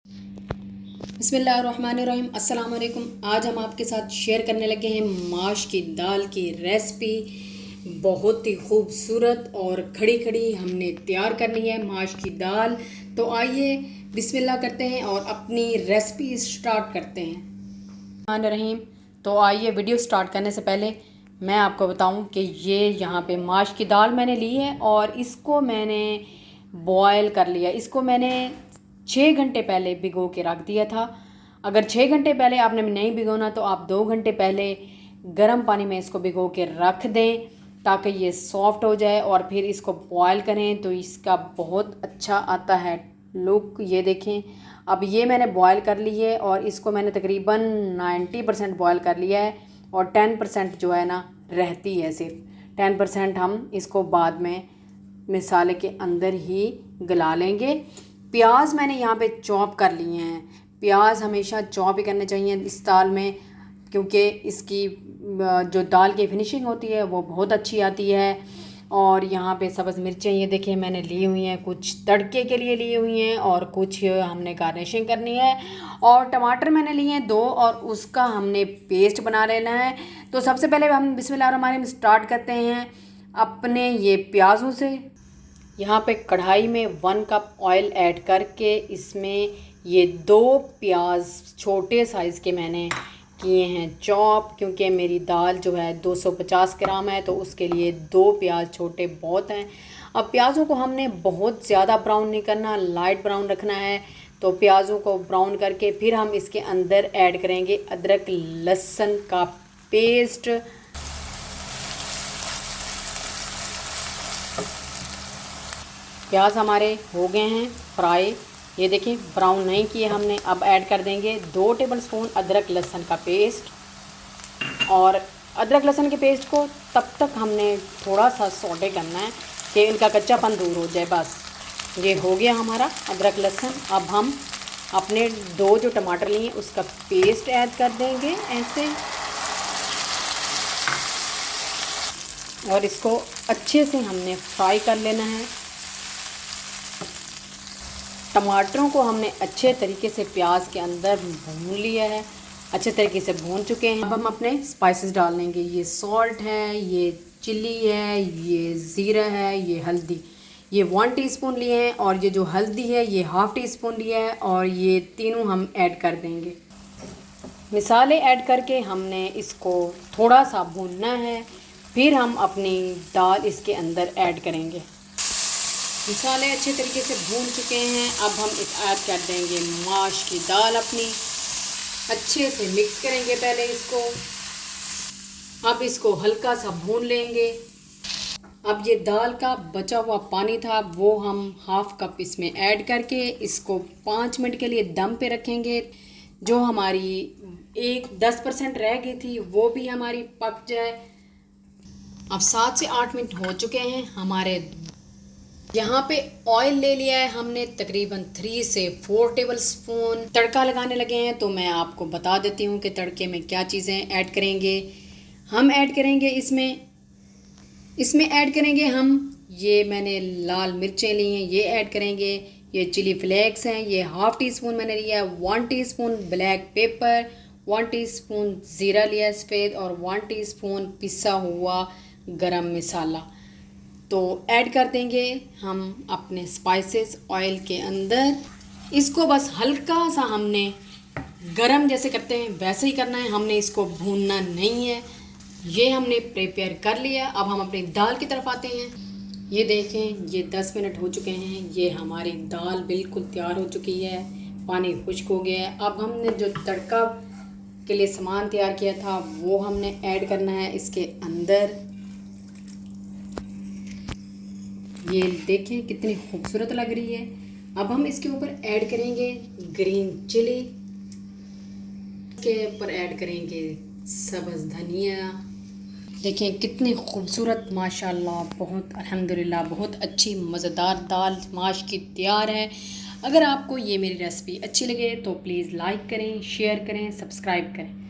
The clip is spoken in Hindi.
बिस्मिल्लाहिर्रहमानिर्रहीम। अस्सलाम वालेकुम। आज हम आपके साथ शेयर करने लगे हैं माश की दाल की रेसिपी। बहुत ही खूबसूरत और खड़ी खड़ी हमने तैयार करनी है माश की दाल। तो आइए बिस्मिल्लाह करते हैं और अपनी रेसिपी स्टार्ट करते हैं। रहीम। तो आइए वीडियो स्टार्ट करने से पहले मैं आपको बताऊं कि ये यहाँ पे माश की दाल मैंने ली है और इसको मैंने बॉयल कर लिया। इसको मैंने 6 घंटे पहले भिगो के रख दिया था। अगर 6 घंटे पहले आपने नहीं भिगोना तो आप 2 घंटे पहले गर्म पानी में इसको भिगो के रख दें ताकि ये सॉफ्ट हो जाए और फिर इसको बॉयल करें तो इसका बहुत अच्छा आता है लुक। ये देखें, अब ये मैंने बॉयल कर ली है और इसको मैंने तकरीबन 90% बॉयल कर लिया है और 10% जो है ना रहती है। सिर्फ 10% हम इसको बाद में मिसाले के अंदर ही गला लेंगे। प्याज मैंने यहाँ पे चॉप कर लिए हैं। प्याज हमेशा चॉप ही करने चाहिए इस दाल में, क्योंकि इसकी जो दाल की फिनिशिंग होती है वो बहुत अच्छी आती है। और यहाँ पे सब्ज़ मिर्चें ये देखिए मैंने ली हुई हैं, कुछ तड़के के लिए ली हुई हैं और कुछ हमने गार्निशिंग करनी है। और टमाटर मैंने लिए हैं 2 और उसका हमने पेस्ट बना लेना है। तो सबसे पहले हम बिस्मिल्लाहिर्रहमानिर्रहीम स्टार्ट करते हैं अपने ये प्याज़ों से। यहाँ पे कढ़ाई में 1 कप ऑयल ऐड करके इसमें ये 2 प्याज छोटे साइज़ के मैंने किए हैं चॉप, क्योंकि मेरी दाल जो है 250 ग्राम है तो उसके लिए 2 प्याज छोटे बहुत हैं। अब प्याज़ों को हमने बहुत ज़्यादा ब्राउन नहीं करना, लाइट ब्राउन रखना है। तो प्याज़ों को ब्राउन करके फिर हम इसके अंदर ऐड करेंगे अदरक लहसुन का पेस्ट। प्याज हमारे हो गए हैं फ्राई, ये देखिए ब्राउन नहीं किए हमने। अब ऐड कर देंगे 2 टेबलस्पून अदरक लहसुन का पेस्ट। और अदरक लहसुन के पेस्ट को तब तक हमने थोड़ा सा सौटे करना है कि इनका कच्चापन दूर हो जाए। बस ये हो गया हमारा अदरक लहसुन। अब हम अपने 2 जो टमाटर लिए उसका पेस्ट ऐड कर देंगे ऐसे, और इसको अच्छे से हमने फ्राई कर लेना है। टमाटरों को हमने अच्छे तरीके से प्याज के अंदर भून लिया है, अच्छे तरीके से भून चुके हैं। अब हम अपने स्पाइसेस डाल लेंगे। ये सॉल्ट है, ये चिल्ली है, ये ज़ीरा है, ये हल्दी, ये 1 टीस्पून लिए हैं और ये जो हल्दी है ये ½ टीस्पून लिया है और ये तीनों हम ऐड कर देंगे। मिसाले ऐड करके हमने इसको थोड़ा सा भूनना है, फिर हम अपनी दाल इसके अंदर ऐड करेंगे। मसाले अच्छे तरीके से भून चुके हैं। अब हम ऐड कर देंगे माश की दाल अपनी, अच्छे से मिक्स करेंगे पहले इसको। अब इसको हल्का सा भून लेंगे। अब ये दाल का बचा हुआ पानी था वो हम ½ कप इसमें ऐड करके इसको 5 मिनट के लिए दम पे रखेंगे। जो हमारी 10% रह गई थी वो भी हमारी पक जाए। अब 7 से 8 मिनट हो चुके हैं हमारे। यहाँ पे ऑयल ले लिया है हमने तकरीबन 3 से 4 टेबलस्पून। तड़का लगाने लगे हैं तो मैं आपको बता देती हूँ कि तड़के में क्या चीज़ें ऐड करेंगे। हम ऐड करेंगे इसमें ऐड करेंगे हम, ये मैंने लाल मिर्चें ली हैं ये ऐड करेंगे। ये चिली फ्लेक्स हैं, ये ½ टीस्पून मैंने लिया है। 1 टीस्पून ब्लैक पेपर, 1 टीस्पून ज़ीरा लिया सफ़ेद और 1 टीस्पून पिसा हुआ गरम मसाला। तो ऐड कर देंगे हम अपने स्पाइसेस ऑयल के अंदर। इसको बस हल्का सा हमने गरम जैसे करते हैं वैसे ही करना है, हमने इसको भूनना नहीं है। ये हमने प्रिपेयर कर लिया। अब हम अपनी दाल की तरफ आते हैं। ये देखें ये 10 मिनट हो चुके हैं, ये हमारी दाल बिल्कुल तैयार हो चुकी है, पानी खुश्क हो गया है। अब हमने जो तड़का के लिए सामान तैयार किया था वो हमने ऐड करना है इसके अंदर। ये देखें कितनी खूबसूरत लग रही है। अब हम इसके ऊपर ऐड करेंगे ग्रीन चिली, के ऊपर ऐड करेंगे सब्ज़ धनिया। देखें कितनी खूबसूरत माशाल्लाह, बहुत अल्हम्दुलिल्लाह बहुत अच्छी मज़ेदार दाल माश की तैयार है। अगर आपको ये मेरी रेसिपी अच्छी लगे तो प्लीज़ लाइक करें, शेयर करें, सब्सक्राइब करें।